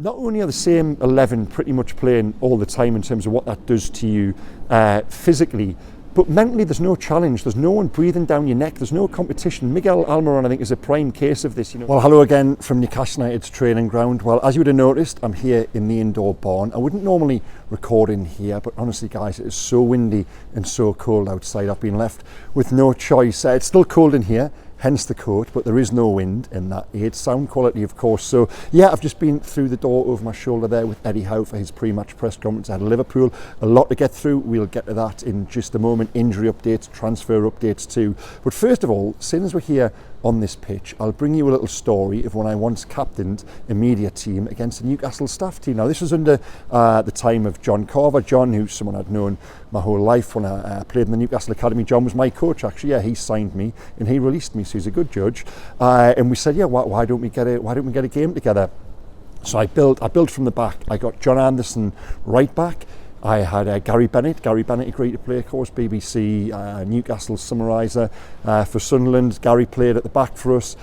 not only are the same 11 pretty much playing all the time in terms of what that does to you physically, but mentally there's no challenge, there's no one breathing down your neck, there's no competition. Miguel Almiron, I think, is a prime case of this. Well, hello again from Newcastle United's training ground. Well, as you would have noticed, I'm here in the indoor barn. I wouldn't normally record in here, but honestly guys, it is so windy and so cold outside. I've been left with no choice. It's still cold in here, hence the coat, but there is no wind in that aids sound quality, of course. So yeah, I've just been through the door over my shoulder there with Eddie Howe for his pre-match press conference at Liverpool. A lot to get through. We'll get to that in just a moment. Injury updates, transfer updates too. But first of all, seeing as we're here on this pitch, I'll bring you a little story of when I once captained a media team against the Newcastle staff team. Now, this was under the time of John Carver. John, who's someone I'd known my whole life when I played in the Newcastle Academy. John was my coach, actually. Yeah, he signed me and he released me, so he's a good judge. And we said, yeah, why don't we get a game together? So I built from the back. I got John Anderson right back. I had Gary Bennett agreed to play, of course, BBC Newcastle summariser for Sunderland. Gary played at the back for us.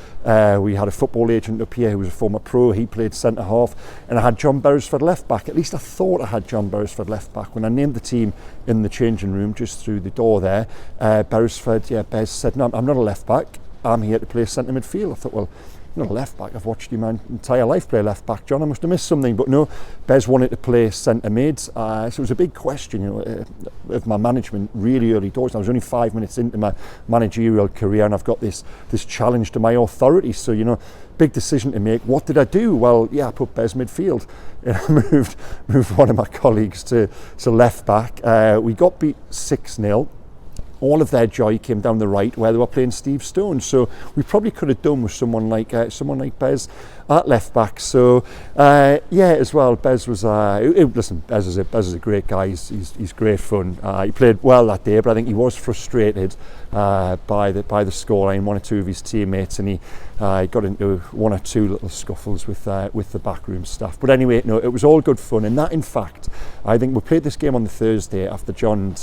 We had a football agent up here who was a former pro. He played centre half, and I had John Beresford left back. At least I thought I had John Beresford left back. When I named the team in the changing room just through the door there, Bez said, no, I'm not a left back. I'm here to play centre midfield. I thought, well, not a left back. I've watched you my entire life play left back, John. I must have missed something, but no. Bez wanted to play centre mid, so it was a big question, of my management really early doors. I was only 5 minutes into my managerial career, and I've got this challenge to my authority. So big decision to make. What did I do? Well, yeah, I put Bez midfield, and I moved one of my colleagues to left back. We got beat 6-0. All of their joy came down the right where they were playing Steve Stone. So we probably could have done with someone like Bez at left back. So as well, Bez was listen. Bez is a great guy. He's great fun. He played well that day, but I think he was frustrated by the scoreline. One or two of his teammates, and he got into one or two little scuffles with the backroom staff. But anyway, no, it was all good fun. And that, in fact, I think we played this game on the Thursday after John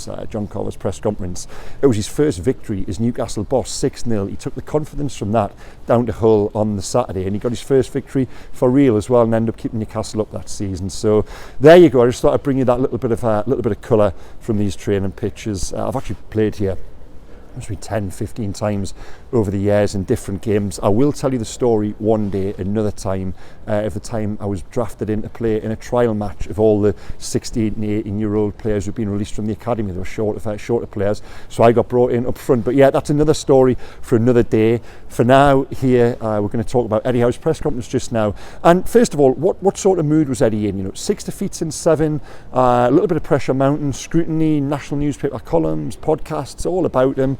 Carver's press conference. It was his first victory as Newcastle boss, 6-0. He took the confidence from that down to Hull on the Saturday, and he got his first victory for real as well, and ended up keeping Newcastle up that season. So there you go. I just thought I'd bring you that little bit of colour from these training pitches. I've actually played here must be 10-15 times over the years in different games. I will tell you the story one day, another time, of the time I was drafted in to play in a trial match of all the 16 and 18 year old players who've been released from the academy. They were shorter players, so I got brought in up front. But yeah, that's another story for another day. For now, here we're going to talk about Eddie Howe's press conference just now. And first of all, what sort of mood was Eddie in? 6 defeats in 7, a little bit of pressure mounting, scrutiny, national newspaper columns, podcasts, all about him.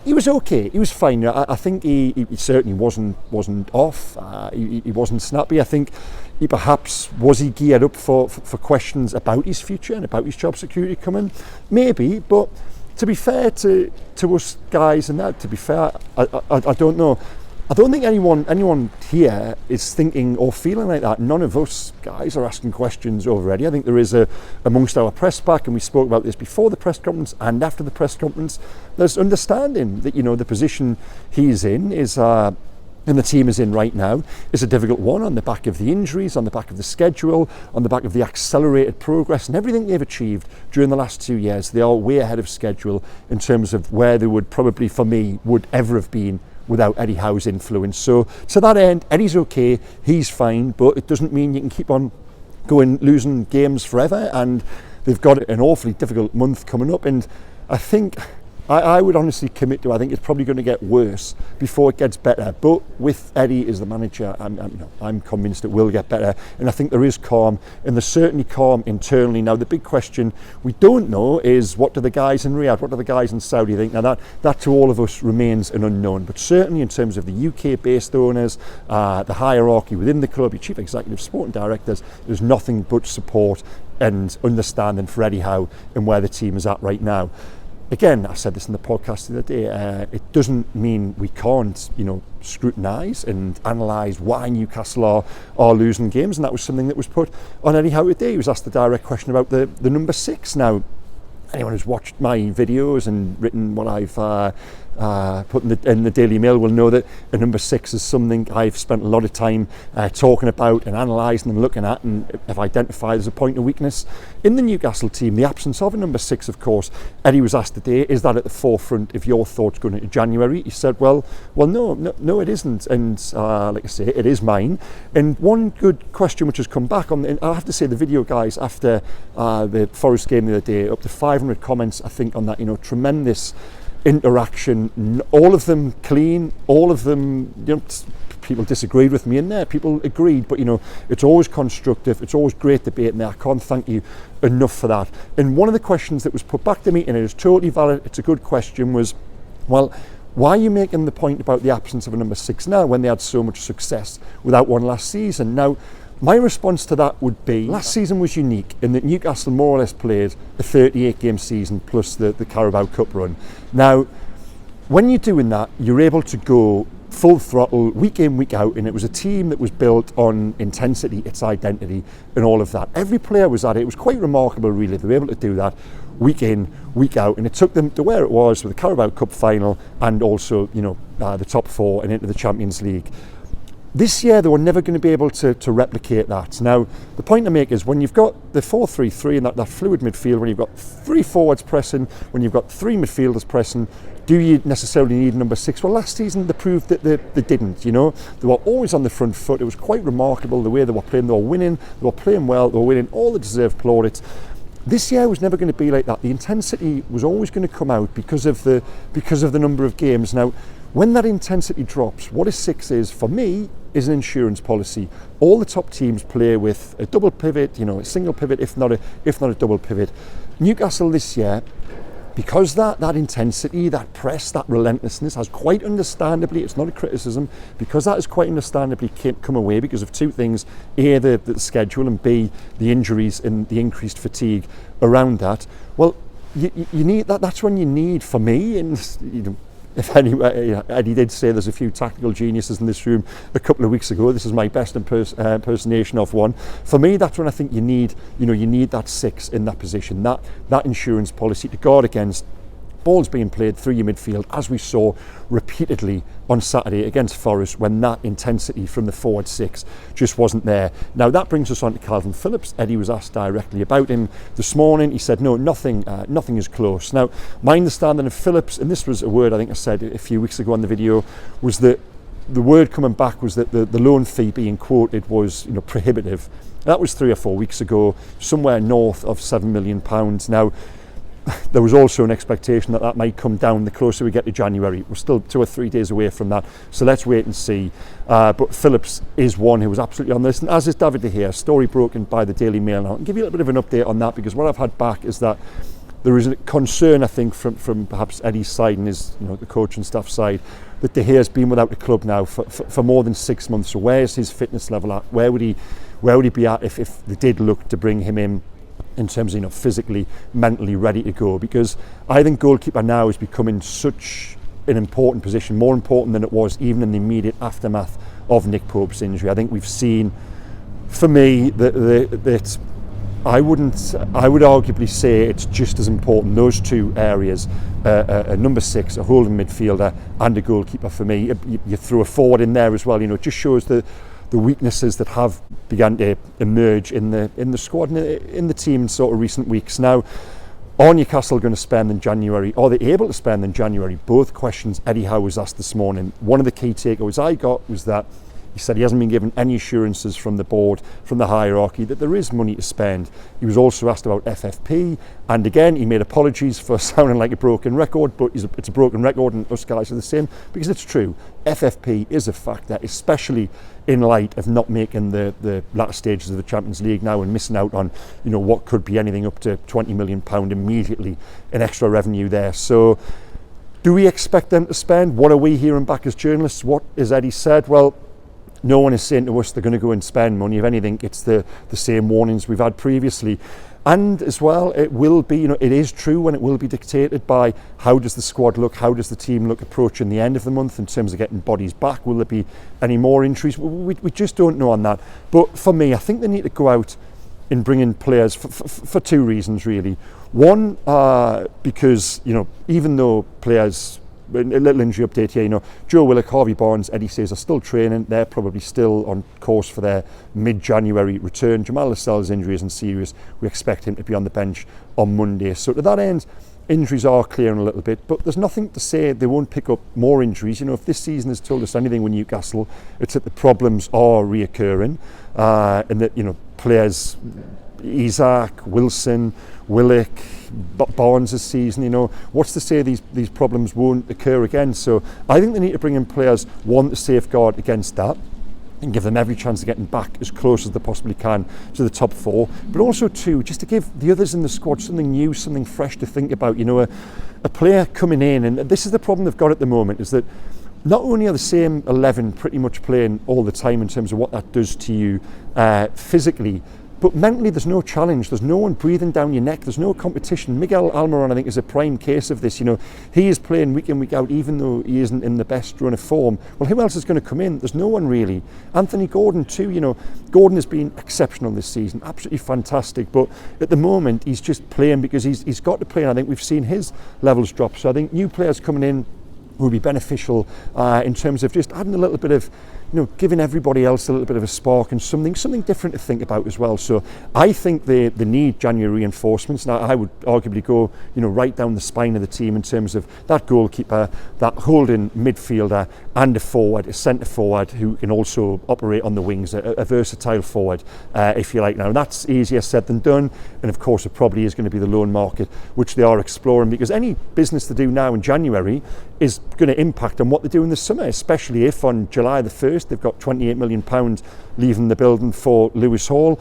He was okay. He was fine. I think he certainly wasn't off. He wasn't snappy. I think he perhaps was geared up for questions about his future and about his job security coming. Maybe, but to be fair to us guys, and that, to be fair, I don't know. I don't think anyone here is thinking or feeling like that. None of us guys are asking questions already. I think there is amongst our press pack, and we spoke about this before the press conference and after the press conference, there's understanding that the position he's in is and the team is in right now is a difficult one on the back of the injuries, on the back of the schedule, on the back of the accelerated progress and everything they've achieved during the last 2 years. They are way ahead of schedule in terms of where they would probably, for me, would ever have been without Eddie Howe's influence. So to that end, Eddie's okay, he's fine, but it doesn't mean you can keep on losing games forever, and they've got an awfully difficult month coming up, and I think I would honestly commit to, I think it's probably going to get worse before it gets better. But with Eddie as the manager, I'm convinced it will get better. And I think there is calm, and there's certainly calm internally. Now, the big question we don't know is, what do the guys in Riyadh, what do the guys in Saudi think? Now, that to all of us remains an unknown. But certainly in terms of the UK-based owners, the hierarchy within the club, your chief executive, sporting directors, there's nothing but support and understanding for Eddie Howe and where the team is at right now. Again, I said this in the podcast the other day, it doesn't mean we can't, scrutinise and analyse why Newcastle are losing games, and that was something that was put on Eddie Howe today. He was asked the direct question about the number 6. Now, anyone who's watched my videos and written what I've put in the Daily Mail will know that a number 6 is something I've spent a lot of time talking about and analysing and looking at, and have identified as a point of weakness in the Newcastle team. The absence of a number 6, of course. Eddie was asked today, is that at the forefront of your thoughts going into January? He said, well, no, it isn't. And like I say, it is mine. And one good question which has come back on, and I have to say, the video guys after the Forest game the other day, up to 500 comments, I think, on that, tremendous interaction, all of them clean, all of them, people disagreed with me in there, people agreed, but it's always constructive, it's always great debate in there. I can't thank you enough for that. And one of the questions that was put back to me, and it is totally valid, it's a good question, was, well, why are you making the point about the absence of a number 6 now when they had so much success without one last season? Now, my response to that would be, last season was unique in that Newcastle more or less played a 38-game season plus the Carabao Cup run. Now, when you're doing that, you're able to go full throttle, week in, week out, and it was a team that was built on intensity, its identity, and all of that. Every player was at it. It was quite remarkable, really. They were able to do that week in, week out, and it took them to where it was with the Carabao Cup final and also, the top 4 and into the Champions League. This year, they were never going to be able to replicate that. Now, the point I make is when you've got the 4-3-3 and that fluid midfield, when you've got 3 forwards pressing, when you've got 3 midfielders pressing, do you necessarily need number 6? Well, last season, they proved that they didn't, They were always on the front foot. It was quite remarkable the way they were playing. They were winning, they were playing well, they were winning all the deserved plaudits. This year was never going to be like that. The intensity was always going to come out because of the number of games. Now, when that intensity drops, what a 6 is, for me, is an insurance policy. All the top teams play with a double pivot, a single pivot, if not a double pivot. Newcastle this year, because that intensity, that press, that relentlessness has quite understandably, it's not a criticism, because that has quite understandably come away because of 2 things: A, the schedule, and B, the injuries and the increased fatigue around that. Well, you need that. That's when you need, for me, and if anyway, Eddie did say there's a few tactical geniuses in this room a couple of weeks ago. This is my best impersonation of one. For me, that's when I think you need that 6 in that position, that insurance policy to guard against balls being played through your midfield, as we saw repeatedly on Saturday against Forest, when that intensity from the forward 6 just wasn't there. Now, that brings us on to Kalvin Phillips. Eddie was asked directly about him this morning. He said, no, nothing is close. Now, my understanding of Phillips, and this was a word I think I said a few weeks ago on the video, was that the word coming back was that the loan fee being quoted was prohibitive. That was 3 or 4 weeks ago, somewhere north of £7 million. Now, there was also an expectation that might come down the closer we get to January. We're still 2 or 3 days away from that, so let's wait and see. But Phillips is one who was absolutely on this, and as is David De Gea, story broken by the Daily Mail. Now, I'll give you a little bit of an update on that, because what I've had back is that there is a concern, I think, from perhaps Eddie's side and his, the coach and staff side, that De Gea's been without the club now for more than 6 months. So where's his fitness level at? Where would he be at if they did look to bring him in terms of physically, mentally ready to go? Because I think goalkeeper now is becoming such an important position, more important than it was even in the immediate aftermath of Nick Pope's injury. I think we've seen, for me, that I would arguably say it's just as important, those 2 areas, a number 6, a holding midfielder, and a goalkeeper. For me, you threw a forward in there as well. It just shows the weaknesses that have begun to emerge in the squad and in the team in sort of recent weeks. Now, are Newcastle going to spend in January? Are they able to spend in January? Both questions Eddie Howe was asked this morning. One of the key takeaways I got was that he said he hasn't been given any assurances from the board, from the hierarchy, that there is money to spend. He was also asked about FFP, and again he made apologies for sounding like a broken record, but it's a broken record, and us guys are the same, because it's true. FFP is a factor, especially in light of not making the latter stages of the Champions League now and missing out on what could be anything up to £20 million immediately in extra revenue there. So do we expect them to spend? What are we hearing back as journalists? What has Eddie said? Well, no one is saying to us they're going to go and spend money. If anything, it's the same warnings we've had previously. And as well, it will be, it is true, and it will be dictated by how does the squad look, how does the team look approaching the end of the month in terms of getting bodies back. Will there be any more injuries? We just don't know on that. But for me, I think they need to go out and bring in players for 2 reasons, really. One, because, even though players a little injury update here. You know, Joe Willock, Harvey Barnes, Eddie says are still training. They're probably still on course for their mid-January return. Jamal Lascelles' injury isn't serious. We expect him to be on the bench on Monday. So to that end, injuries are clearing a little bit, but there's nothing to say they won't pick up more injuries. You know, if this season has told us anything with Newcastle, it's that the problems are reoccurring, and that, you know, players, Isaac, Wilson, Willock, Barnes this season, you know, what's to say these problems won't occur again? So I think they need to bring in players, one, to safeguard against that and give them every chance of getting back as close as they possibly can to the top four, but also two, just to give the others in the squad something new, something fresh to think about. You know, a player coming in, and this is the problem they've got at the moment, is that not only are the same 11 pretty much playing all the time in terms of what that does to you physically, but mentally there's no challenge, there's no one breathing down your neck, there's no competition. Miguel Almiron, I think, is a prime case of this. You know, he is playing week in, week out, even though he isn't in the best run of form. Well, who else is going to come in? There's no one really. Anthony Gordon too, you know, Gordon has been exceptional this season, absolutely fantastic, but at the moment he's just playing because he's got to play, and I think we've seen his levels drop. So I think new players coming in will be beneficial in terms of just adding a little bit of, you know, giving everybody else a little bit of a spark and something different to think about as well. So I think they need January reinforcements. Now I would arguably go, you know, right down the spine of the team in terms of that goalkeeper, that holding midfielder, and a forward, a centre forward who can also operate on the wings, a versatile forward, if you like. Now that's easier said than done, and of course it probably is going to be the loan market, which they are exploring, because any business they do now in January is going to impact on what they do in the summer, especially if on July the 1st they've got £28 million leaving the building for Lewis Hall,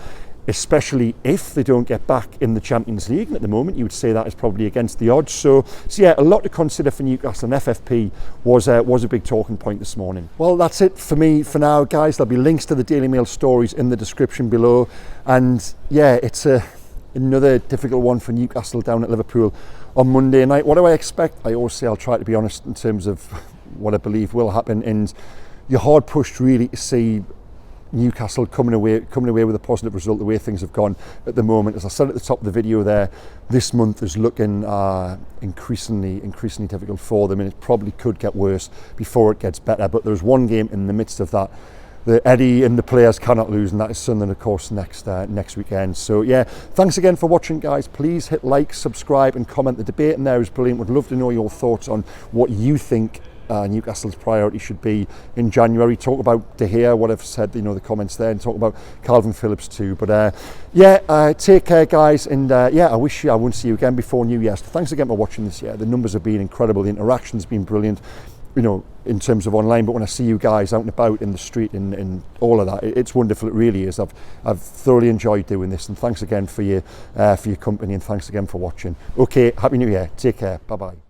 especially if they don't get back in the Champions League. And at the moment you would say that is probably against the odds. So yeah, a lot to consider for Newcastle, and FFP was a big talking point this morning. Well, that's it for me for now, guys. There'll be links to the Daily Mail stories in the description below, and yeah, it's another difficult one for Newcastle down at Liverpool on Monday night. What do I expect? I always say I'll try to be honest in terms of what I believe will happen, and you're hard pushed really to see Newcastle coming away with a positive result the way things have gone at the moment. As I said at the top of the video there, this month is looking increasingly difficult for them, and it probably could get worse before it gets better. But there's one game in the midst of that that Eddie and the players cannot lose, and that is Sunderland, of course, next weekend. So yeah, thanks again for watching, guys. Please hit like, subscribe and comment. The debate in there is brilliant. Would love to know your thoughts on what you think Newcastle's priority should be in January. Talk about De Gea, what I've said, you know, the comments there, and talk about Kalvin Phillips too. But take care, guys, and I wish I wouldn't see you again before New Year. So thanks again for watching this year. The numbers have been incredible, the interaction's been brilliant, you know, in terms of online, but when I see you guys out and about in the street and all of that, it's wonderful. It really is. I've thoroughly enjoyed doing this, and thanks again for your company, and thanks again for watching. Okay, Happy New Year. Take care. Bye bye.